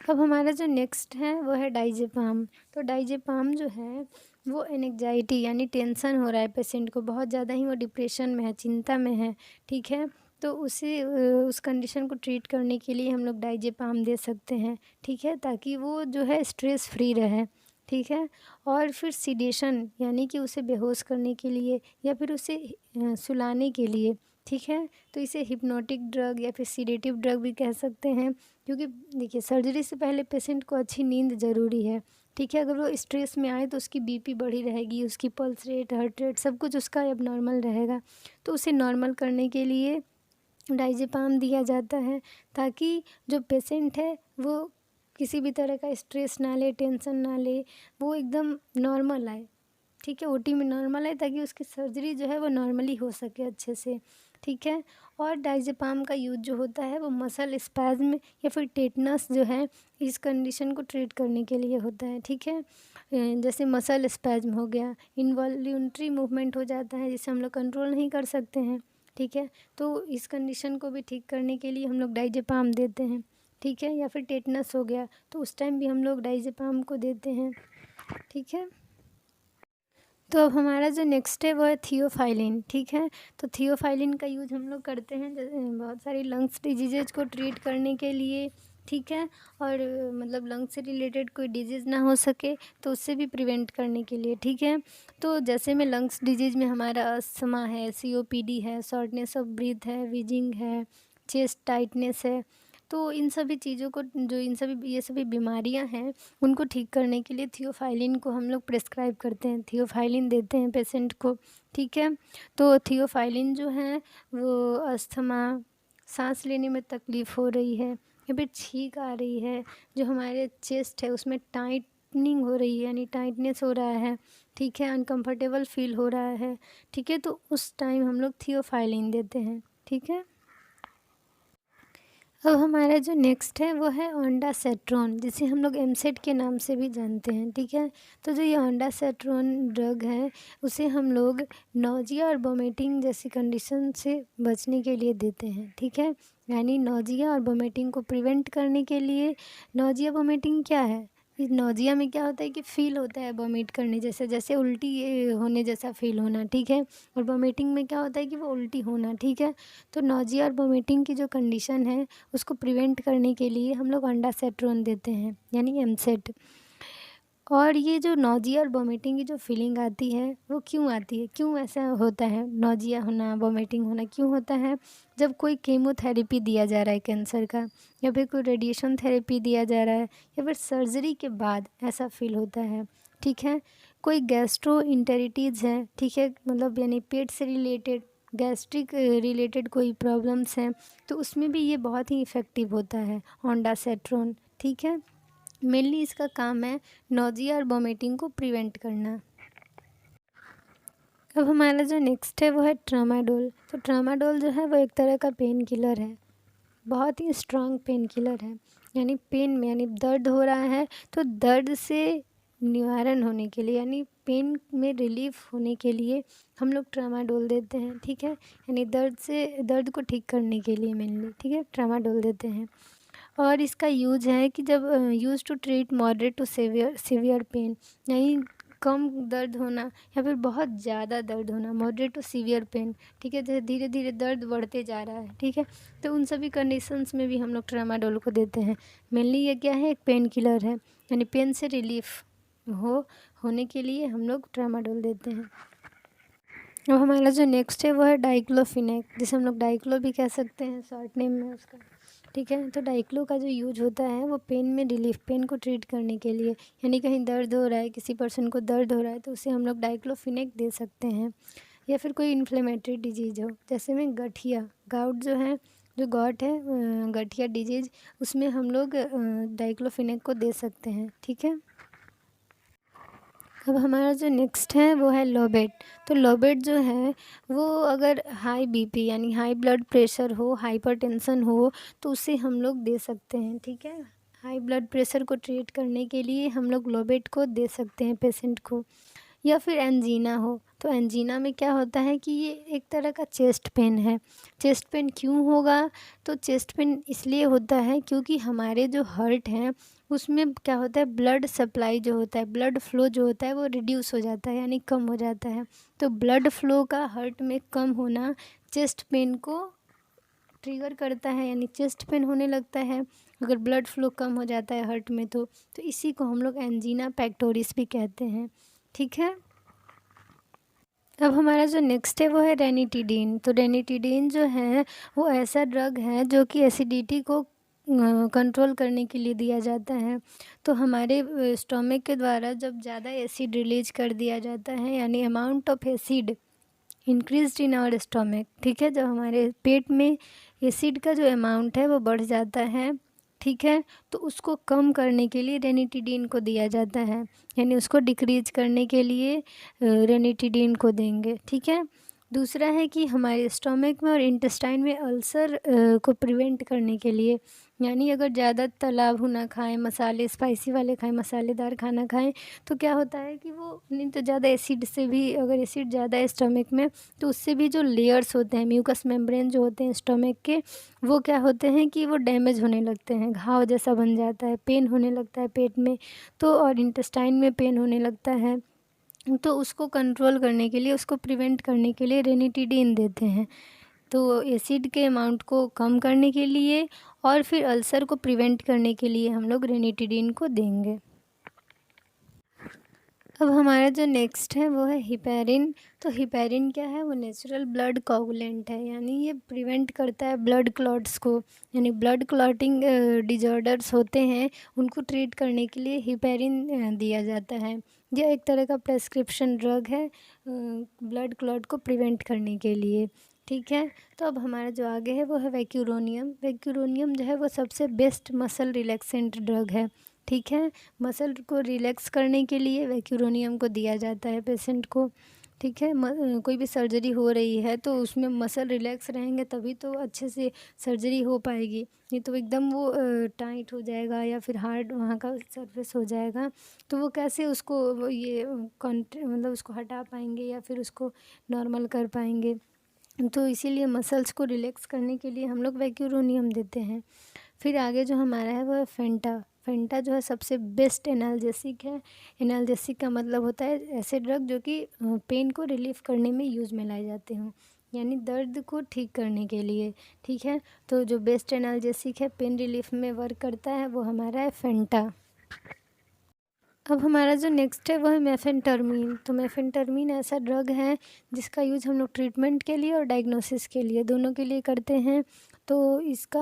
अब हमारा जो नेक्स्ट है वो है डाइजेपाम। तो डाइजेपाम जो है वो एंग्जाइटी यानी टेंशन हो रहा है पेशेंट को, बहुत ज़्यादा ही वो डिप्रेशन में है, चिंता में है, ठीक है, तो उसे उस कंडीशन को ट्रीट करने के लिए हम लोग डाइजेपाम दे सकते हैं, ठीक है, ताकि वो जो है स्ट्रेस फ्री रहे, ठीक है। और फिर सीडेशन यानी कि उसे बेहोश करने के लिए या फिर उसे सुलाने के लिए, ठीक है, तो इसे हिप्नोटिक ड्रग या फिर सीडेटिव ड्रग भी कह सकते हैं। क्योंकि देखिए सर्जरी से पहले पेशेंट को अच्छी नींद ज़रूरी है, ठीक है। अगर वो स्ट्रेस में आए तो उसकी बीपी बढ़ी रहेगी, उसकी पल्स रेट, हार्ट रेट सब कुछ उसका अब नॉर्मल रहेगा। तो उसे नॉर्मल करने के लिए डाइजेपाम दिया जाता है, ताकि जो पेशेंट है वो किसी भी तरह का स्ट्रेस ना ले, टेंशन ना ले, वो एकदम नॉर्मल आए, ठीक है, ओटी में नॉर्मल आए, ताकि उसकी सर्जरी जो है वो नॉर्मली हो सके अच्छे से, ठीक है। और डाइजेपाम का यूज जो होता है वो मसल स्पैज्म या फिर टेटनस जो है इस कंडीशन को ट्रीट करने के लिए होता है, ठीक है। जैसे मसल स्पैज्म हो गया, इनवॉल्यूंट्री मूवमेंट हो जाता है जिसे हम लोग कंट्रोल नहीं कर सकते हैं, ठीक है, तो इस कंडीशन को भी ठीक करने के लिए हम लोग डाइजेपाम देते हैं, ठीक है। या फिर टेटनस हो गया तो उस टाइम भी हम लोग डाइजेपाम को देते हैं, ठीक है। तो अब हमारा जो नेक्स्ट है वो है थियोफाइलिन, ठीक है। तो थियोफाइलिन का यूज हम लोग करते हैं बहुत सारी लंग्स डिजीज़ को ट्रीट करने के लिए, ठीक है। और मतलब लंग्स से रिलेटेड कोई डिजीज़ ना हो सके तो उससे भी प्रिवेंट करने के लिए, ठीक है। तो जैसे में लंग्स डिजीज़ में हमारा अस्थमा है, सीओपीडी है, शॉर्टनेस ऑफ ब्रीथ है, वीजिंग है, चेस्ट टाइटनेस है, तो इन सभी चीज़ों को, जो ये सभी बीमारियां हैं उनको ठीक करने के लिए थियोफाइलिन को हम लोग प्रेस्क्राइब करते हैं, थियोफाइलिन देते हैं पेशेंट को, ठीक है। तो थियोफाइलिन जो है वो अस्थमा, सांस लेने में तकलीफ़ हो रही है या फिर छींक आ रही है, जो हमारे चेस्ट है उसमें टाइटनिंग हो रही है यानी टाइटनेस हो रहा है, ठीक है, अनकम्फर्टेबल फील हो रहा है, ठीक है, तो उस टाइम हम लोग थियोफाइलिन देते हैं, ठीक है। अब हमारा जो नेक्स्ट है वो है ओंडासेट्रोन, जिसे हम लोग एमसेट के नाम से भी जानते हैं, ठीक है। तो जो ये ओंडासेट्रोन ड्रग है उसे हम लोग नौजिया और वोमिटिंग जैसी कंडीशन से बचने के लिए देते हैं, ठीक है। यानी नौजिया और वोमिटिंग को प्रिवेंट करने के लिए, नौजिया वोमिटिंग क्या है, नौजिया में क्या होता है कि फ़ील होता है वॉमिट करने जैसे, जैसे उल्टी होने जैसा फ़ील होना, ठीक है। और वॉमिटिंग में क्या होता है कि वो उल्टी होना, ठीक है। तो नौजिया और वॉमिटिंग की जो कंडीशन है उसको प्रिवेंट करने के लिए हम लोग ओंडासेट्रोन देते हैं, यानी एमसेट। और ये जो नौजिया और वॉमिटिंग की जो फीलिंग आती है वो क्यों आती है, क्यों ऐसा होता है, नौजिया होना, वॉमिटिंग होना क्यों होता है, जब कोई कीमोथेरेपी दिया जा रहा है कैंसर का, या फिर कोई रेडिएशन थेरेपी दिया जा रहा है, या फिर सर्जरी के बाद ऐसा फील होता है, ठीक है। कोई गैस्ट्रोइंटेरिटिस है, ठीक है, मतलब यानी पेट से रिलेटेड, गैस्ट्रिक रिलेटेड कोई प्रॉब्लम्स हैं, तो उसमें भी ये बहुत ही इफ़ेक्टिव होता है ओंडासेट्रोन, ठीक है। मेनली इसका काम है नोजिया और वोमिटिंग को प्रिवेंट करना। अब हमारा जो नेक्स्ट है वो है ट्रामाडोल। तो ट्रामाडोल जो है वो एक तरह का पेन किलर है, बहुत ही स्ट्रॉन्ग पेन किलर है। यानी पेन में, यानी दर्द हो रहा है तो दर्द से निवारण होने के लिए, यानी पेन में रिलीफ होने के लिए हम लोग ट्रामाडोल देते हैं, ठीक है। यानी दर्द को ठीक करने के लिए मेनली, ठीक है, ट्रामाडोल देते हैं। और इसका यूज है कि जब use to treat moderate to severe pain, यानी कम दर्द होना या फिर बहुत ज़्यादा दर्द होना, मॉडरेट टू सीवियर पेन, ठीक है, जैसे धीरे धीरे दर्द बढ़ते जा रहा है, ठीक है, तो उन सभी कंडीशंस में भी हम लोग ट्रामाडोल को देते हैं। मेनली ये क्या है, एक पेन किलर है, यानी पेन से रिलीफ होने के लिए हम लोग ट्रामाडोल देते हैं। अब हमारा जो नेक्स्ट है वो है डाइक्लोफिनेक, जिसे हम लोग डाइक्लो भी कह सकते हैं, शॉर्ट नेम में उसका, ठीक है। तो डाइक्लो का जो यूज होता है वो पेन में रिलीफ, पेन को ट्रीट करने के लिए, यानी कहीं दर्द हो रहा है, किसी पर्सन को दर्द हो रहा है तो उसे हम लोग डाइक्लोफिनेक दे सकते हैं। या फिर कोई इन्फ्लेमेटरी डिजीज़ हो, जैसे में गठिया, गाउट जो है, जो गॉट है, गठिया डिजीज़, उसमें हम लोग डाइक्लोफिनेक को दे सकते हैं, ठीक है। अब हमारा जो नेक्स्ट है वो है लोबेट। तो लोबेट जो है वो अगर हाई बीपी यानी हाई ब्लड प्रेशर हो, हाइपरटेंशन हो, तो उसे हम लोग दे सकते हैं, ठीक है। हाई ब्लड प्रेशर को ट्रीट करने के लिए हम लोग लोबेट को दे सकते हैं पेशेंट को। या फिर एंजीना हो, तो एंजीना में क्या होता है कि ये एक तरह का चेस्ट पेन है। चेस्ट पेन क्यों होगा, तो चेस्ट पेन इसलिए होता है क्योंकि हमारे जो हार्ट हैं उसमें क्या होता है, ब्लड सप्लाई जो होता है, ब्लड फ्लो जो होता है वो रिड्यूस हो जाता है, यानी कम हो जाता है। तो ब्लड फ्लो का हार्ट में कम होना चेस्ट पेन को ट्रिगर करता है, यानी चेस्ट पेन होने लगता है अगर ब्लड फ्लो कम हो जाता है हार्ट में। तो इसी को हम लोग एंजीना पेक्टोरिस भी कहते हैं, ठीक है। अब हमारा जो नेक्स्ट है वो है रेनिटिडीन। तो रेनिटिडीन जो है वो ऐसा ड्रग है जो कि एसिडिटी को कंट्रोल करने के लिए दिया जाता है। तो हमारे स्टोमक के द्वारा जब ज़्यादा एसिड रिलीज कर दिया जाता है, यानी amount of acid increased in our stomach, ठीक है, जब हमारे पेट में एसिड का जो अमाउंट है वो बढ़ जाता है, ठीक है, तो उसको कम करने के लिए रेनिटिडीन को दिया जाता है, यानी उसको डिक्रीज करने के लिए रेनिटिडीन को देंगे, ठीक है। दूसरा है कि हमारे स्टोमक में और इंटेस्टाइन में अल्सर को प्रिवेंट करने के लिए, यानी अगर ज़्यादा तला भुना खाएं, मसाले स्पाइसी वाले खाएं, मसालेदार खाना खाएं, तो क्या होता है कि वो नहीं तो ज़्यादा एसिड से भी, अगर एसिड ज़्यादा है स्टोमक में तो उससे भी जो लेयर्स होते हैं, म्यूकस मेम्ब्रेन जो होते हैं स्टोमक के, वो क्या होते हैं कि वो डैमेज होने लगते हैं, घाव जैसा बन जाता है, पेन होने लगता है पेट में, तो और इंटेस्टाइन में पेन होने लगता है। तो उसको कंट्रोल करने के लिए, उसको प्रिवेंट करने के लिए रेनिटिडीन देते हैं। तो एसिड के अमाउंट को कम करने के लिए और फिर अल्सर को प्रिवेंट करने के लिए हम लोग रेनिटिडीन को देंगे। अब हमारा जो नेक्स्ट है वो है हिपैरिन। तो हिपैरिन क्या है, वो नेचुरल ब्लड कोगुलेंट है, यानी ये प्रिवेंट करता है ब्लड क्लॉट्स को, यानी ब्लड क्लॉटिंग डिजॉर्डर्स होते हैं उनको ट्रीट करने के लिए हिपैरिन दिया जाता है। यह एक तरह का प्रेस्क्रिप्शन ड्रग है ब्लड क्लॉट को प्रिवेंट करने के लिए, ठीक है। तो अब हमारा जो आगे है वो है वैक्यूरोनियम। वैक्यूरोनियम जो है वो सबसे बेस्ट मसल रिलैक्सेंट ड्रग है, ठीक है। मसल को रिलैक्स करने के लिए वैक्यूरोनियम को दिया जाता है पेशेंट को, ठीक है। कोई भी सर्जरी हो रही है तो उसमें मसल रिलैक्स रहेंगे तभी तो अच्छे से सर्जरी हो पाएगी, नहीं तो एकदम वो टाइट हो जाएगा या फिर हार्ड वहाँ का सरफेस हो जाएगा, तो वो कैसे उसको ये मतलब उसको हटा पाएंगे या फिर उसको नॉर्मल कर पाएंगे। तो इसीलिए मसल्स को रिलैक्स करने के लिए हम लोग वैक्यूरोनियम देते हैं। फिर आगे जो हमारा है वो है फेंटा। फेंटा जो है सबसे बेस्ट एनाल्जेसिक है। एनाल्जेसिक का मतलब होता है ऐसे ड्रग जो कि पेन को रिलीफ करने में यूज़ में लाए जाते हों, यानी दर्द को ठीक करने के लिए, ठीक है। तो जो बेस्ट एनाल्जेसिक है, पेन रिलीफ में वर्क करता है, वो हमारा है फेंटा। अब हमारा जो नेक्स्ट है वो है मेफेंटरमीन। तो मेफेंटरमीन ऐसा ड्रग है जिसका यूज़ हम लोग ट्रीटमेंट के लिए और डायग्नोसिस के लिए, दोनों के लिए करते हैं। तो इसका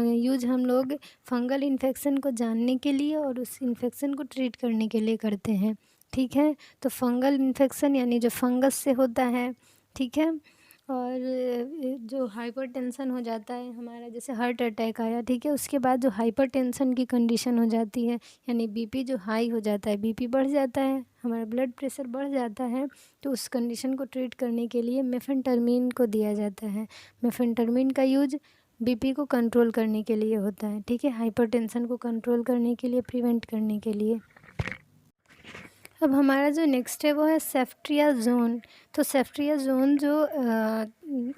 यूज हम लोग फंगल इन्फेक्शन को जानने के लिए और उस इन्फेक्शन को ट्रीट करने के लिए करते हैं। ठीक है। तो फंगल इन्फेक्शन यानी जो फंगस से होता है, ठीक है। और जो हाइपरटेंशन हो जाता है हमारा, जैसे हार्ट अटैक आया, ठीक है, उसके बाद जो हाइपरटेंशन की कंडीशन हो जाती है, यानी बीपी जो हाई हो जाता है, बीपी बढ़ जाता है, हमारा ब्लड प्रेशर बढ़ जाता है, तो उस कंडीशन को ट्रीट करने के लिए मेफेंटरमीन को दिया जाता है। मेफेंटरमीन का यूज बीपी को कंट्रोल करने के लिए होता है, ठीक है, हाइपरटेंशन को कंट्रोल करने के लिए, प्रिवेंट करने के लिए। अब हमारा जो नेक्स्ट है वो है सेफ्ट्रियाज़ोन। तो सेफ्ट्रियाज़ोन जो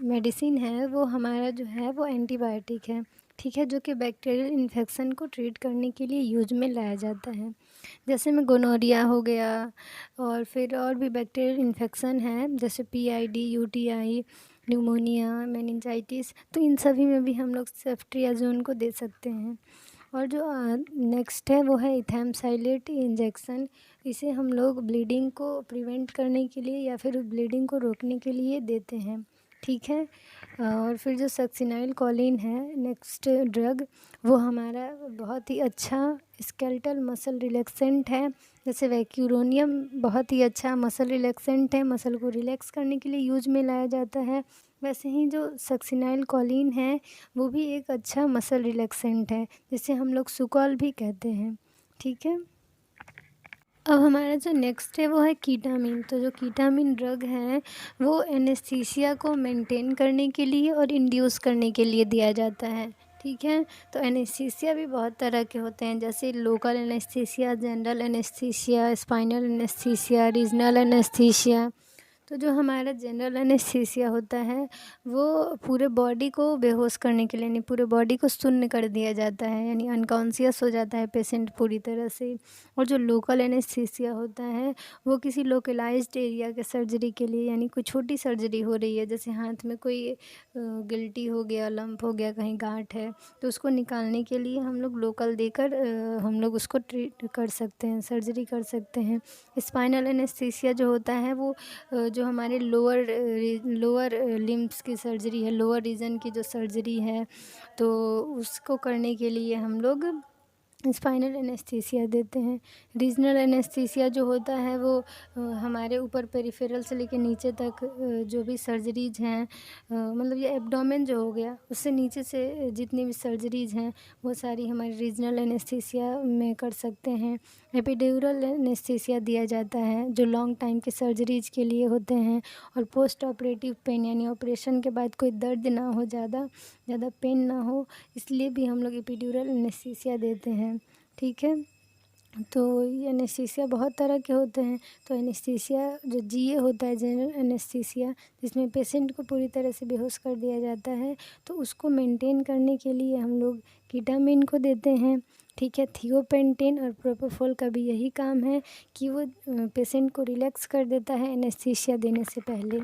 मेडिसिन है वो हमारा जो है वो एंटीबायोटिक है, ठीक है, जो कि बैक्टीरियल इन्फेक्शन को ट्रीट करने के लिए यूज में लाया जाता है। जैसे में गोनोरिया हो गया, और फिर और भी बैक्टीरियल इन्फेक्शन है जैसे पीआईडी, यूटीआई, न्यूमोनिया, मेनिंजाइटिस, तो इन सभी में भी हम लोग सेफ्ट्रियाज़ोन को दे सकते हैं। और जो नेक्स्ट है वो है इथैमसाइलेट इंजेक्शन। इसे हम लोग ब्लीडिंग को प्रिवेंट करने के लिए या फिर ब्लीडिंग को रोकने के लिए देते हैं, ठीक है। और फिर जो सक्सिनाइल कोलिन है नेक्स्ट ड्रग, वो हमारा बहुत ही अच्छा स्केलेटल मसल रिलैक्सेंट है। जैसे वैक्यूरोनियम बहुत ही अच्छा मसल रिलैक्सेंट है, मसल को रिलैक्स करने के लिए यूज में लाया जाता है। वैसे ही जो सक्सिनाइल कोलिन है वो भी एक अच्छा मसल रिलैक्सेंट है, जिसे हम लोग सुकॉल भी कहते हैं, ठीक है। अब हमारा जो नेक्स्ट है वो है कीटामिन। तो जो कीटामिन ड्रग है वो एनेस्थीसिया को मेंटेन करने के लिए और इंड्यूस करने के लिए दिया जाता है, ठीक है। तो एनेस्थीसिया भी बहुत तरह के होते हैं, जैसे local anaesthesia, general anaesthesia, spinal anaesthesia, regional anaesthesia. तो जो हमारा जनरल एनेस्थीसिया होता है वो पूरे बॉडी को बेहोश करने के लिए, यानी पूरे बॉडी को शून्य कर दिया जाता है, यानी अनकॉन्शियस हो जाता है पेशेंट पूरी तरह से। और जो लोकल एनेस्थीसिया होता है वो किसी लोकलाइज्ड एरिया के सर्जरी के लिए, यानी कोई छोटी सर्जरी हो रही है, जैसे हाथ में कोई गिल्टी हो गया, लंप हो गया, कहीं गांठ है, तो उसको निकालने के लिए हम लोग लोकल देकर हम लोग उसको ट्रीट कर सकते हैं, सर्जरी कर सकते हैं। स्पाइनल एनेस्थीसिया जो होता है वो जो हमारे लोअर लिम्स की सर्जरी है, लोअर रीजन की जो सर्जरी है, तो उसको करने के लिए हम लोग स्पाइनल एनेस्थीसिया देते हैं। रीजनल एनेस्थीसिया जो होता है वो हमारे ऊपर पेरिफेरल से लेके नीचे तक जो भी सर्जरीज हैं, मतलब ये एब्डोमेन जो हो गया उससे नीचे से जितनी भी सर्जरीज हैं वो सारी हमारे रीजनल एनेस्थीसिया में कर सकते हैं। एपिड्यूरल एनेस्थीसिया दिया जाता है जो लॉन्ग टाइम के सर्जरीज के लिए होते हैं। और पोस्ट ऑपरेटिव पेन, यानी ऑपरेशन के बाद कोई दर्द ना हो, ज़्यादा पेन ना हो, इसलिए भी हम लोग एपिड्यूरल एनेस्थीसिया देते हैं, ठीक है। तो ये एनेस्थीसिया बहुत तरह के होते हैं। तो एनेस्थीसिया जो जीए होता है, जनरल एनेस्थीसिया, जिसमें पेशेंट को पूरी तरह से बेहोश कर दिया जाता है, तो उसको मेंटेन करने के लिए हम लोग कीटामिन को देते हैं, ठीक है। थियोपेंटेन और प्रोपोफोल का भी यही काम है कि वो पेशेंट को रिलैक्स कर देता है एनेस्थीसिया देने से पहले।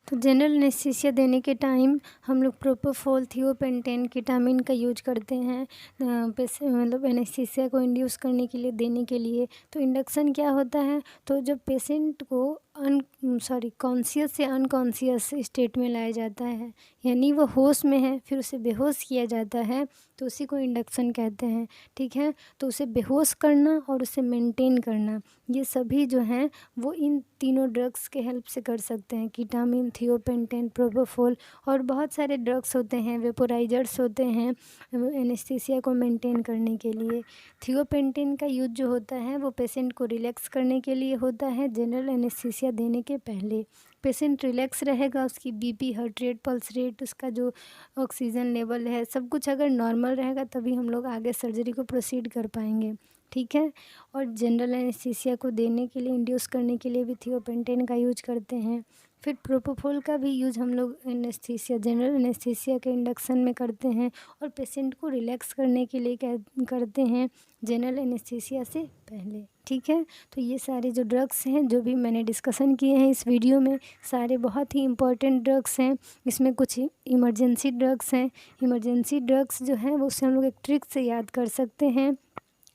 तो जनरल एनेस्थीसिया देने के टाइम हम लोग प्रोपोफोल, थियोपेंटेन, कीटामिन का यूज करते हैं मतलब एनेस्थीसिया को इंड्यूस करने के लिए, देने के लिए। तो इंडक्शन क्या होता है, तो जब पेशेंट को कॉन्शियस से अनकॉन्शियस स्टेट में लाया जाता है, यानी वो होश में है फिर उसे बेहोश किया जाता है, तो उसी को इंडक्शन कहते हैं, ठीक है। तो उसे बेहोश करना और उसे मेंटेन करना, ये सभी जो हैं वो इन तीनों ड्रग्स के हेल्प से कर सकते हैं, कीटामिन, थियोपेंटेन, प्रोपोफोल। और बहुत सारे ड्रग्स होते हैं, वेपोराइजर्स होते हैं एनेस्थीसिया को मेंटेन करने के लिए। थियोपेंटेन का यूज जो होता है वो पेशेंट को रिलैक्स करने के लिए होता है जनरल एनेस्थीसिया देने के पहले। पेशेंट रिलैक्स रहेगा, उसकी BP, heart rate, pulse rate, उसका जो ऑक्सीजन लेवल है, सब कुछ अगर नॉर्मल रहेगा तभी हम लोग आगे सर्जरी को प्रोसीड कर पाएंगे, ठीक है। और जनरल एनेस्थीसिया को देने के लिए, इंड्यूस करने के लिए भी थियोपेंटेन का यूज करते हैं। फिर प्रोपोफोल का भी यूज हम लोग एनेस्थीसिया, जनरल एनेस्थीसिया के इंडक्शन में करते हैं और पेशेंट को रिलैक्स करने के लिए करते हैं जनरल एनेस्थीसिया से पहले, ठीक है। तो ये सारे जो ड्रग्स हैं जो भी मैंने डिस्कशन किए हैं इस वीडियो में, सारे बहुत ही इम्पॉर्टेंट ड्रग्स हैं। इसमें कुछ इमरजेंसी ड्रग्स हैं। इमरजेंसी ड्रग्स जो हैं वो उससे हम लोग एक ट्रिक से याद कर सकते हैं,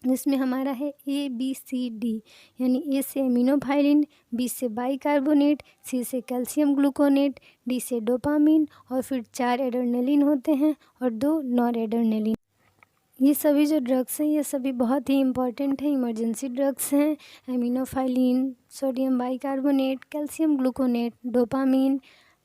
जिसमें हमारा है ABCD, यानी ए से एमिनोफाइलिन, बी से बाइकार्बोनेट, सी से कैल्शियम ग्लूकोनेट, डी से डोपामिन, और फिर 4 एड्रेनलिन होते हैं और 2 नॉर एड्रेनलिन। ये सभी जो ड्रग्स हैं ये सभी बहुत ही इम्पॉर्टेंट हैं, इमरजेंसी ड्रग्स हैं। Aminophylline, sodium bicarbonate, calcium gluconate, dopamine,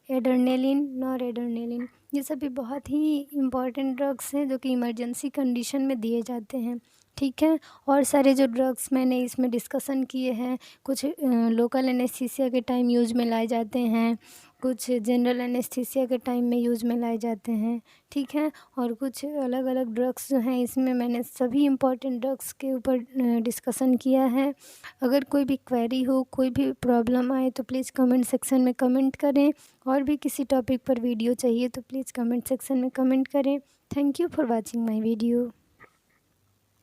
adrenaline, noradrenaline, ये सभी बहुत ही इम्पॉर्टेंट ड्रग्स हैं जो कि इमरजेंसी कंडीशन में दिए जाते हैं। ठीक है। और सारे जो ड्रग्स मैंने इसमें डिस्कसन किए हैं, कुछ लोकल एनेस्थीसिया के टाइम यूज में लाए जाते हैं, कुछ जनरल एनेस्थीसिया के टाइम में यूज में लाए जाते हैं। ठीक है। और कुछ अलग अलग ड्रग्स जो हैं इसमें मैंने सभी इम्पॉर्टेंट ड्रग्स के ऊपर डिस्कसन किया है। अगर कोई भी क्वेरी हो, कोई भी प्रॉब्लम आए तो प्लीज़ कमेंट सेक्शन में कमेंट करें। और भी किसी टॉपिक पर वीडियो चाहिए तो प्लीज़ कमेंट सेक्शन में कमेंट करें। Thank you for watching my video.